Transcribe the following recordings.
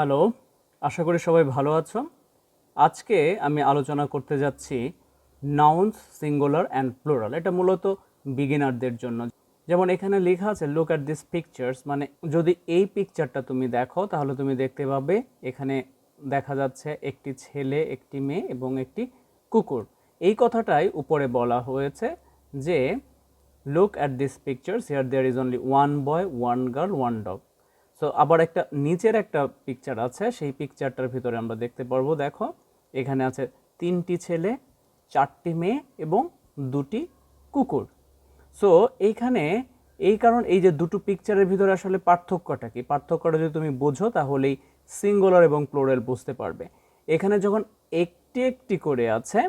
Hello, আশা করি সবাই ভালো আছো। আজকে আমি আলোচনা করতে যাচ্ছি নাউন্স সিঙ্গুলার অ্যান্ড প্লুরাল। এটা মূলত বিগিনারদের জন্য। যেমন এখানে লেখা আছে লুক অ্যাট দিস পিকচার্স, মানে যদি এই পিকচারটা তুমি দেখো তাহলে তুমি দেখতে পাবে এখানে দেখা যাচ্ছে একটি ছেলে, একটি মেয়ে এবং একটি কুকুর। এই কথাটাই উপরে বলা হয়েছে যে look at this pictures, here there is only one boy, one girl, one dog. So আবার একটা নিচের একটা পিকচার আছে, সেই পিকচারটার ভিতরে আমরা দেখতে পারবো, দেখো এখানে আছে 3টি ছেলে, 4টি মেয়ে এবং 2টি কুকুর। সো এইখানে এই কারণ এই যে দুটো পিকচারের ভিতরে আসলে পার্থক্যটা কি, পার্থক্যটা যদি তুমি বোঝো তাহলেই সিঙ্গুলার এবং প্লুরাল বুঝতে পারবে। এখানে যখন একটি একটি করে আছে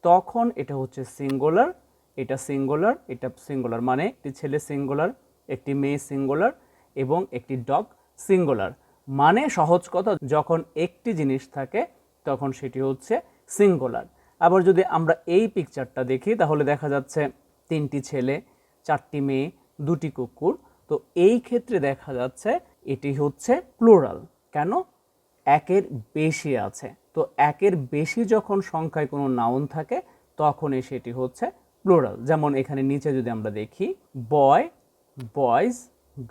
তখন এটা হচ্ছে সিঙ্গুলার, এটা সিঙ্গুলার, এটা সিঙ্গুলার, মানে একটি ছেলে সিঙ্গুলার, একটি মেয়ে সিঙ্গুলার এবং একটি ডগ সিঙ্গুলার। মানে সহজ কথা, যখন একটি জিনিস থাকে তখন সেটি হচ্ছে সিঙ্গুলার। আবার যদি আমরা এই পিকচারটা দেখি তাহলে দেখা যাচ্ছে 3টি ছেলে, 4টি মেয়ে, 2টি কুকুর। তো এই ক্ষেত্রে দেখা যাচ্ছে এটি হচ্ছে প্লুরাল। কেন? একের বেশি আছে। তো একের বেশি যখন সংখ্যায় কোনো নাউন থাকে তখনই সেটি হচ্ছে প্লুরাল। যেমন এখানে নিচে যদি আমরা দেখি, boy, boys,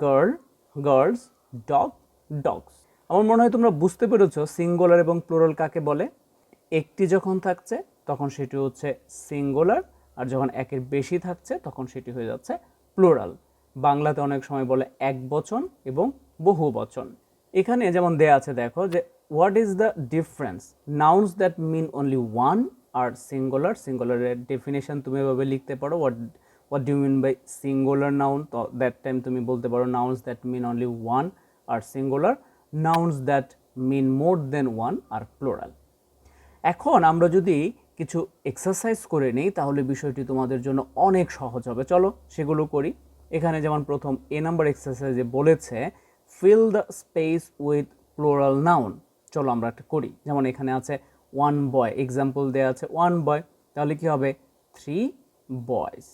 girl, girls, dog, dogs. আমার মনে হয় তোমরা বুঝতে পেরেছো সিঙ্গুলার এবং প্লুরাল কাকে বলে। একটি যখন থাকছে তখন সেটি হচ্ছে সিঙ্গুলার, আর যখন একের বেশি থাকছে তখন সেটি হয়ে যাচ্ছে প্লুরাল। বাংলাতে অনেক সময় বলে এক বচন এবং বহু বচন। এখানে যেমন দেয়া আছে, দেখো যে what is the difference, nouns that mean only one are singular. সিঙ্গুলারের ডেফিনেশন তুমি এভাবে লিখতে পারো, what do you mean by singular noun. তো দ্যাট টাইম তুমি বলতে পারো nouns that mean only one are singular, nouns that mean more than one are plural. এখন আমরা যদি কিছু এক্সারসাইজ করে নিই তাহলে বিষয়টি তোমাদের জন্য অনেক সহজ হবে। চলো সেগুলো করি। এখানে যেমন প্রথম নাম্বার এক্সারসাইজে বলেছে fill the space with plural noun. চলো আমরা একটা করি। যেমন এখানে আছে ওয়ান বয়, এক্সাম্পল দেওয়া আছে ওয়ান বয়, তাহলে কি হবে 3 বয়েজ।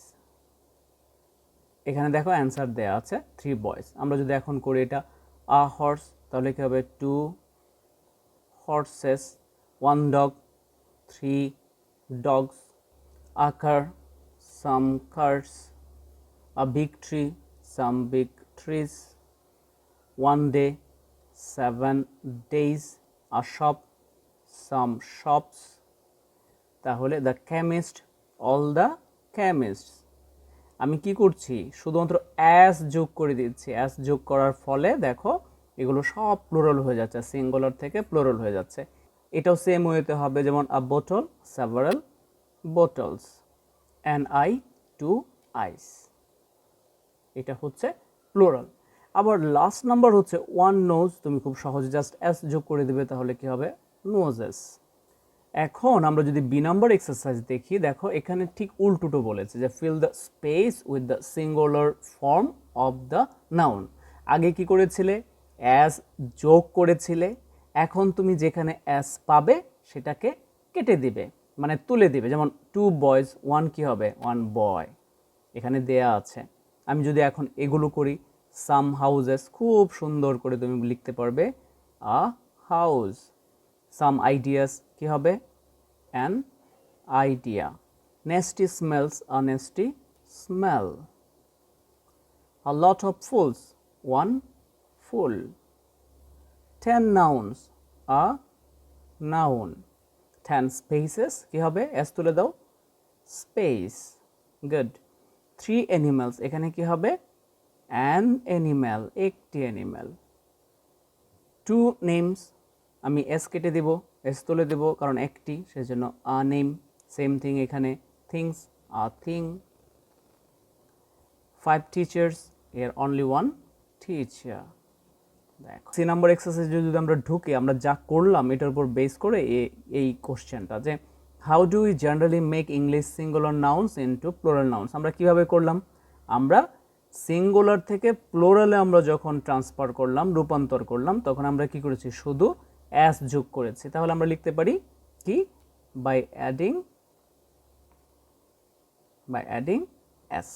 এখানে দেখো অ্যান্সার দেওয়া আছে 3 বয়েজ। আমরা যদি এখন করি এটা আ হর্স, তাহলে কি হবে 2 horses, 1 dog, 3 dogs, a car, some cars, a big tree, some big trees, 1 day, 7 days, a shop, some shops। তাহলে the chemist, all the chemists. আমি কি করছি, শুধুমাত্র অ্যাস যোগ করে দিচ্ছি। অ্যাস যোগ করার ফলে দেখো এগুলো সব প্লুরাল হয়ে যাচ্ছে, সিঙ্গুলার থেকে প্লুরাল হয়ে যাচ্ছে। এটাও সেম ওয়েতে হবে, যেমন আ বোতল, সেভারাল বোটলস, অ্যান আই, 2 আইস। এটা হচ্ছে প্লুরাল। আবার লাস্ট নাম্বার হচ্ছে ওয়ান নোজ। তুমি খুব সহজে জাস্ট অ্যাস যোগ করে দেবে, তাহলে কি হবে নোজেস। এখন আমরা যদি বি নাম্বার এক্সারসাইজ দেখি, দেখো এখানে ঠিক উল্টোটো বলেছে যে fill the space with the singular form of the noun. আগে কি করেছিলে, অ্যাস যোগ করেছিলে। এখন তুমি যেখানে অ্যাস পাবে সেটাকে কেটে দিবে, মানে তুলে দিবে। যেমন 2 বয়েজ, 1 কি হবে 1 বয়, এখানে দেয়া আছে। আমি যদি এখন এগুলো করি, সাম হাউজেস, খুব সুন্দর করে তুমি লিখতে পারবে আ হাউস। সাম আইডিয়াস কি হবে an idea. Nasty smells, a nasty smell. A lot of fools, 1 fool. 10 nouns, a noun. 10 spaces কি হবে, এস তুলে দাও, স্পেস। গুড। 3 animals, এখানে কি হবে অ্যান অ্যানিম্যাল, একটি অ্যানিম্যাল। 2 names, আমি এস কেটে দেব, এস তুলে দেব কারণ একটি, সেজন্য আ নেম। সেম থিং এখানে থিংস, আ থিং। 5 teachers, এর অনলি 1 টিচার। দেখো সি নাম্বার এক্সারসাইজ যদি আমরা ঢুকি, আমরা যা করলাম এটার উপর বেস করে এই কোশ্চেনটা, যে how do we generally make English singular nouns into plural nouns. আমরা কিভাবে করলাম, আমরা সিঙ্গুলার থেকে প্লুরালে আমরা যখন ট্রান্সফার করলাম, রূপান্তর করলাম, তখন আমরা কি করেছি, শুধু অ্যাস যোগ করেছি। তাহলে আমরা লিখতে পারি কি, by adding s.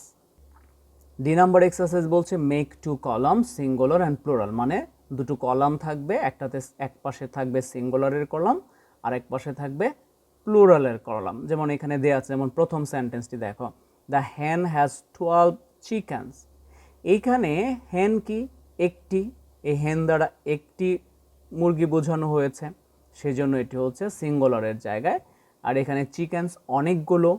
D number exercise বলছে make 2 columns singular and plural, মানে দুটো কলাম থাকবে, একটাতে এক পাশে থাকবে সিঙ্গুলারের কলাম আর এক পাশে থাকবে প্লুরালের কলাম। যেমন এখানে দেয়া আছে, যেমন প্রথম সেন্টেন্সটি দেখো, দ্য hen হ্যাজ 12 chickens। এইখানে hen কি? একটি, এই hen দ্বারা একটি মুরগি বোঝানো হয়েছে, সেজন্য এটি হচ্ছে সিঙ্গুলারের জায়গায়। আর এখানে চিকেন্স অনেকগুলো,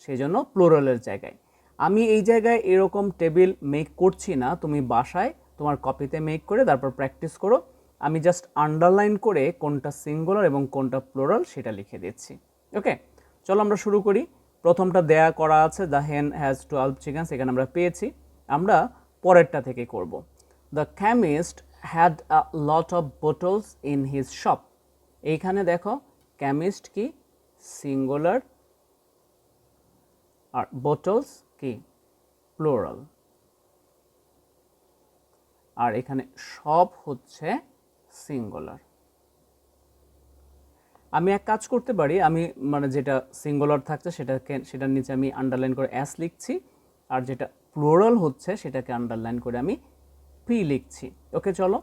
সেজন্য প্লুরালের জায়গায়। আমি এই জায়গায় এরকম টেবিল মেক করছি না, তুমি বাসায় তোমার কপিতে মেক করে তারপর প্র্যাকটিস করো। আমি জাস্ট আন্ডারলাইন করে কোনটা সিঙ্গুলার এবং কোনটা প্লুরাল সেটা লিখে দিচ্ছি। ওকে, চলো আমরা শুরু করি। প্রথমটা দেয়া করা আছে, দ্য হেন হ্যাজ 12 চিকেন্স, এখানে আমরা পেয়েছি। আমরা পরেরটা থেকে করব। The chemist had a lot of bottles in his shop. এইখানে দেখো কেমিস্ট কি? সিঙ্গুলার, আর বোটলস কি? প্লুরাল। আর এখানে সব হচ্ছে সিঙ্গুলার। আমি এক কাজ করতে পারি, আমি মানে যেটা সিঙ্গুলার থাকছে সেটার নিচে আমি আন্ডারলাইন করে এস লিখছি, আর যেটা প্লুরাল হচ্ছে সেটাকে আন্ডারলাইন করে আমি পি লিখছি। ওকে, চলো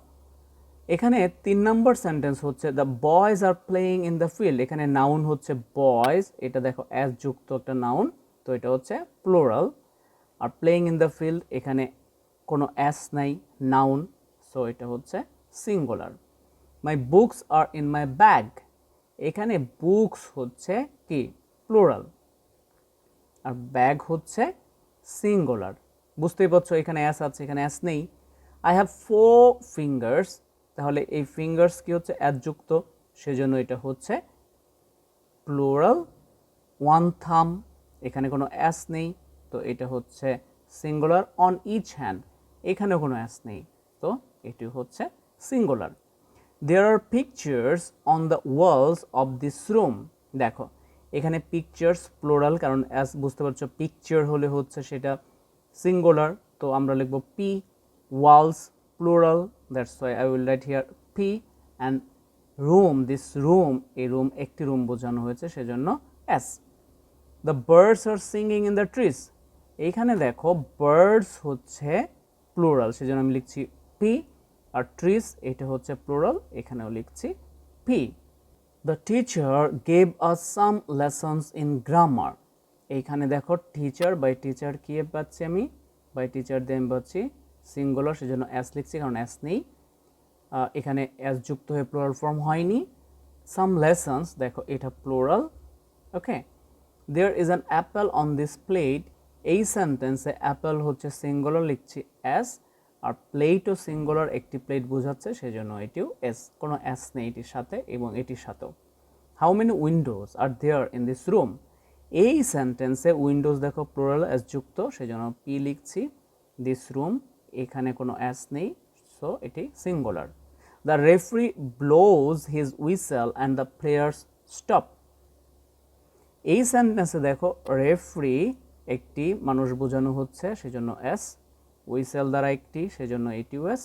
এখানে 3 নম্বর সেন্টেন্স হচ্ছে the boys are playing in the field. এখানে নাউন হচ্ছে বয়েজ, এটা দেখো এস যুক্ত একটা নাউন, তো এটা হচ্ছে plural. Are playing in the field, এখানে কোনো এস নাই, নাউন, সো এটা হচ্ছে singular. My books are in my bag. এখানে বুকস হচ্ছে কি? প্লুরাল, আর ব্যাগ হচ্ছে সিঙ্গুলার। বুঝতেই পারছো এখানে অ্যাস আছে, এখানে অ্যাস নেই। আই হ্যাভ 4 ফিঙ্গার্স, তাহলে এই ফিঙ্গার্স কি হচ্ছে? অ্যাডযুক্ত, সেজন্য এটা হচ্ছে প্লুরাল। 1 থাম, এখানে কোনো অ্যাস নেই, তো এটা হচ্ছে সিঙ্গুলার। অন ইচ হ্যান্ড, এখানেও কোনো অ্যাস নেই, তো এটি হচ্ছে singular. There are pictures on the walls of this room. দেখো এখানে পিকচার্স প্লুরাল, কারণ অ্যাস বুঝতে পারছো পিকচার হলে হচ্ছে সেটা সিঙ্গুলার, তো আমরা লিখব P. Walls plural, that's why I will write here P. And room, this room, এই রুম একটি রুম বোঝানো হয়েছে, সেজন্য S. The birds are singing in the trees. এইখানে দেখো বার্ডস হচ্ছে প্লুরাল, সেজন্য আমি লিখছি পি। আর ট্রিজ এটা হচ্ছে প্লুরাল, এখানেও লিখছি P. The teacher gave us some lessons in grammar. এইখানে দেখো টিচার, বাই টিচার কি পাচ্ছি আমি? বাই টিচার দিয়ে আমি পাচ্ছি সিঙ্গুলার, সেজন্য এস লিখছি, কারণ এস নেই। এখানে এস যুক্ত হয়ে প্লুরাল ফর্ম হয়নি। সাম লেসনস, দেখো এটা plural. Okay, there is an apple on this plate. এই সেন্টেন্সে অ্যাপেল হচ্ছে সিঙ্গুলার, লিখছি এস। আর প্লেটও সিঙ্গুলার, একটি প্লেট বোঝাচ্ছে, সেজন্য এটিও এস, কোনো এস নেই এটির সাথে এবং এটির সাথেও। How many windows are there in this room. এই সেন্টেন্সে উইন্ডোজ দেখো প্লুরাল, এস যুক্ত, সেজন্য পি লিখছি। দিস রুম, এখানে কোনো এস নেই, সো এটি singular. The referee blows his whistle and the players stop. এই সেন্টেন্সে দেখো রেফারি একটি মানুষ বোঝানো হচ্ছে, সেজন্য এস। হুইসেল দ্বারা একটি, সেজন্য এটিও এস।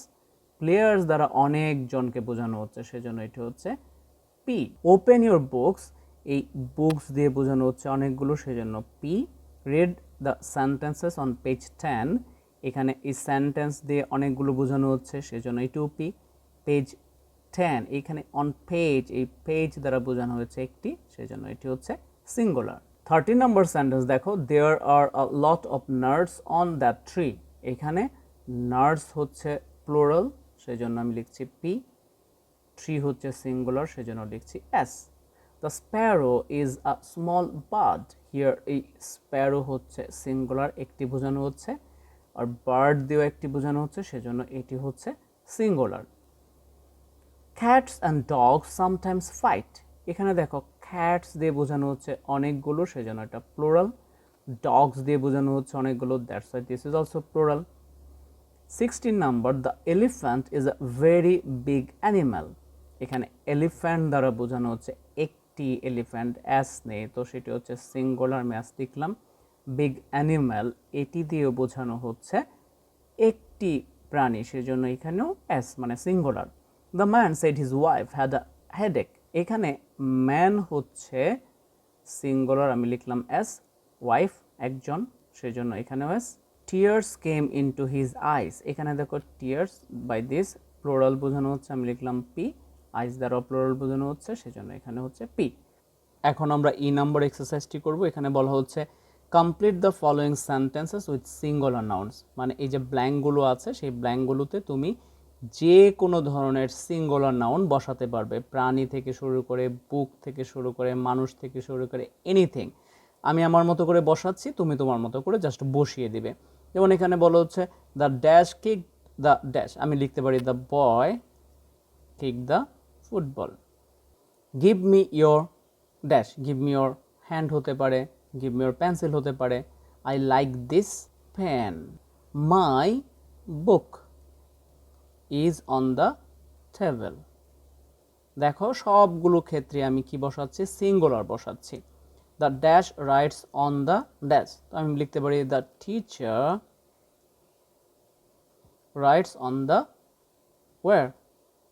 প্লেয়ার্স দ্বারা অনেকজনকে বোঝানো হচ্ছে, সেজন্য এটি হচ্ছে পি। ওপেন ইউর বুকস, এই বুকস দিয়ে বোঝানো হচ্ছে অনেকগুলো, সেজন্য P. Read the sentences on page 10। এখানে এই সেন্টেন্স দিয়ে অনেকগুলো বোঝানো হচ্ছে, সেজন্য এটিও পি। পেজ 10, এখানে অন পেজ, এই পেজ দ্বারা বোঝানো হয়েছে একটি, সেজন্য এটি হচ্ছে সিঙ্গুলার। 13 নম্বর সেন্টেন্স দেখো, there are a lot of nuts on that tree. এখানে নাটস হচ্ছে প্লুরাল, সেজন্য আমি লিখছি পি। ট্রি হচ্ছে সিঙ্গুলার, সেজন্য লিখছি S. The sparrow is a small bird. Here এই স্প্যারো হচ্ছে সিঙ্গুলার, একটি বোঝানো হচ্ছে, আর বার্ড দিয়েও একটি বোঝানো হচ্ছে, সেজন্য এটি হচ্ছে singular. Cats and dogs sometimes fight. এখানে দেখো ক্যাটস দিয়ে বোঝানো হচ্ছে অনেকগুলো, সেজন্য এটা প্লুরাল। ডগস দিয়ে বোঝানো হচ্ছে অনেকগুলো, that's why this is also plural. 16 number, the elephant is a very big animal. এখানে এলিফ্যান্ট দ্বারা বোঝানো হচ্ছে একটি এলিফ্যান্ট, অ্যাস নেই, তো সেটি হচ্ছে সিঙ্গুলার, আমি অ্যাস লিখলাম। বিগ অ্যানিম্যাল, এটি দিয়েও বোঝানো হচ্ছে একটি প্রাণী, সেজন্য এখানেও অ্যাস মানে singular. The man said his wife had a headache. এখানে ম্যান হচ্ছে সিঙ্গুলার, আমি লিখলাম এস। ওয়াইফ একজন, সেজন্য এখানেও S. Tears came into his eyes, এখানে দেখো টিয়ার্স বাই দিস প্লোরাল বোঝানো হচ্ছে, আমি লিখলাম পি, আইস দ্বারা প্লোরাল বোঝানো হচ্ছে, সেজন্য এখানে হচ্ছে পি। এখন আমরা ই নাম্বার এক্সারসাইজটি করব। এখানে বলা হচ্ছে complete the following sentences with singular nouns, মানে এই যে ব্ল্যাঙ্কগুলো আছে সেই ব্ল্যাঙ্কগুলোতে তুমি যে কোনো ধরনের সিঙ্গুলার নাউন বসাতে পারবে, প্রাণী থেকে শুরু করে, বুক থেকে শুরু করে, মানুষ থেকে শুরু করে, এনিথিং। আমি আমার মতো করে বসাচ্ছি, তুমি তোমার মতো করে জাস্ট বসিয়ে দিবে। যেমন এখানে বলা হচ্ছে the dash kick the dash, আমি লিখতে পারি the boy kick the football. Give me your dash, give me your hand হতে পারে, গিভ মি ইয়োর পেন্সিল হতে পারে। I like this pen. My book is on the table. দেখো সবগুলো ক্ষেত্রে আমি কি বসাচ্ছি, সিঙ্গুলার বসাচ্ছি। The dash writes on the dash, তো আমি লিখতে পারি the teacher writes on the wire,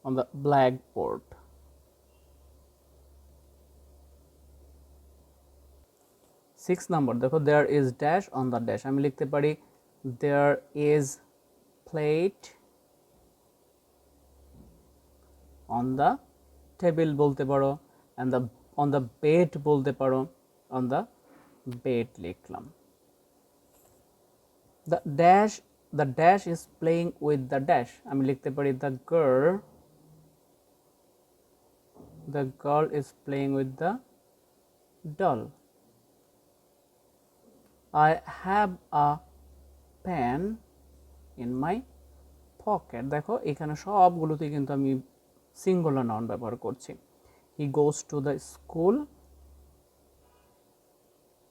on the blackboard. 6 number দেখো there is dash on the dash, আমি লিখতে পারি there is plate on the table বলতে পারো, and the on the bed বলতে পারো, অন দ্য বেড লিখলাম। The dash is playing with the dash, আমি লিখতে পারি the girl is playing with the doll. I have a pen in my pocket, দেখো এখানে সবগুলোতে কিন্তু আমি সিঙ্গুলার নাউন ব্যবহার করছি। He goes to the school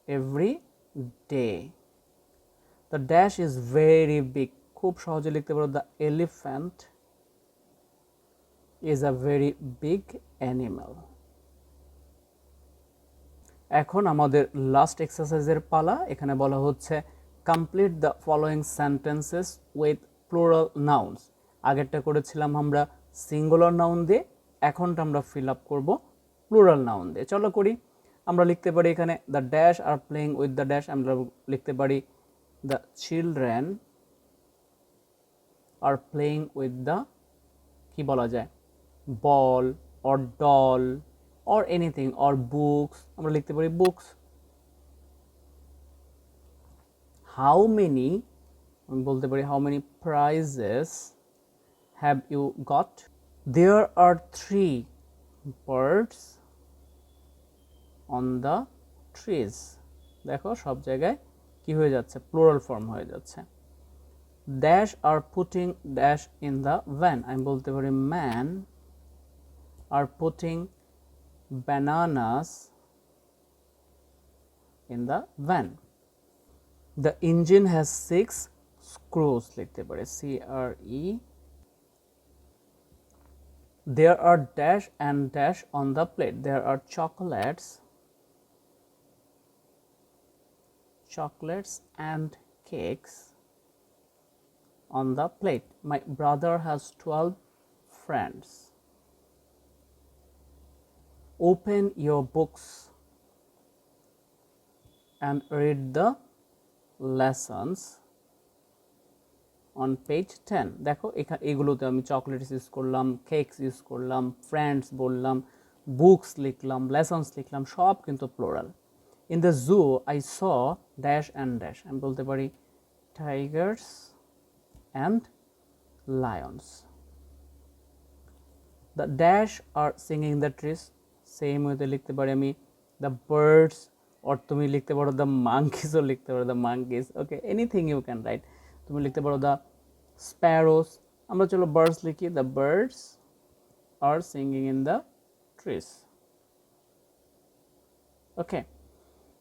every day. The dash is very big, খুব সহজে লিখতে পারো the elephant is a very big animal. এখন আমাদের লাস্ট এক্সারসাইজের পালা। এখানে বলা হচ্ছে complete the following sentences with plural nouns. আগেরটা করেছিলাম আমরা সিঙ্গুলার নাউন দিয়ে, এখনটা আমরা ফিল আপ করবো প্লুরাল নাউন দিয়ে। চলো করি। আমরা লিখতে পারি এখানে the dash are playing with the dash, আমরা লিখতে পারি the children are playing with the, কি বলা যায়, ball or doll or anything or books, আমরা লিখতে পারি books. How many, আমি বলতে পারি how many prizes have you got? There are 3 birds on the trees. দেখো সব জায়গায় কি হয়ে যাচ্ছে, প্লুরাল ফর্ম হয়ে যাচ্ছে। Dash are putting dash in the van, আমি বলতে পারি man are putting bananas in the van. The engine has 6 screws, লিখতে পারি CRE. There are dash and dash on the plate. There are chocolates and cakes on the plate. My brother has 12 friends. Open your books and read the lessons on page 10. দেখো এগুলোতে আমি chocolates use করলাম, cakes use করলাম, friends বললাম, books লিখলাম, lessons লিখলাম, সব কিন্তু plural. In the zoo I saw dash and dash, আমি বলতে পারি tigers and lions. The dash are singing the trees, same ওয়েতে লিখতে পারি আমি দ্য বার্ডস, অর তুমি লিখতে পারো দ্য মাঙ্কিসও লিখতে পারো the monkeys, okay, anything you can write. তুমি লিখতে পারো দ্য স্প্যারোস, আমরা চলো বার্ডস লিখি, the birds are singing in the trees. Okay,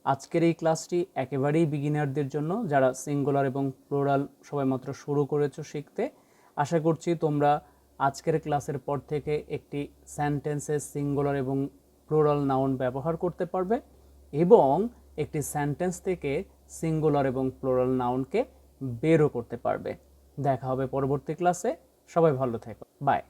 আজকের এই ক্লাসটি একেবারেই বিগিনারদের জন্য, যারা সিঙ্গুলার এবং প্লুরাল সবেমাত্র শুরু করেছো শিখতে। আশা করছি তোমরা আজকের ক্লাসের পর থেকে একটি সেন্টেন্সে সিঙ্গুলার এবং প্লুরাল নাউন ব্যবহার করতে পারবে এবং একটি সেন্টেন্স থেকে সিঙ্গুলার এবং প্লুরাল নাউনকে বেরও করতে পারবে। দেখা হবে পরবর্তী ক্লাসে, সবাই ভালো থেকো, বাই।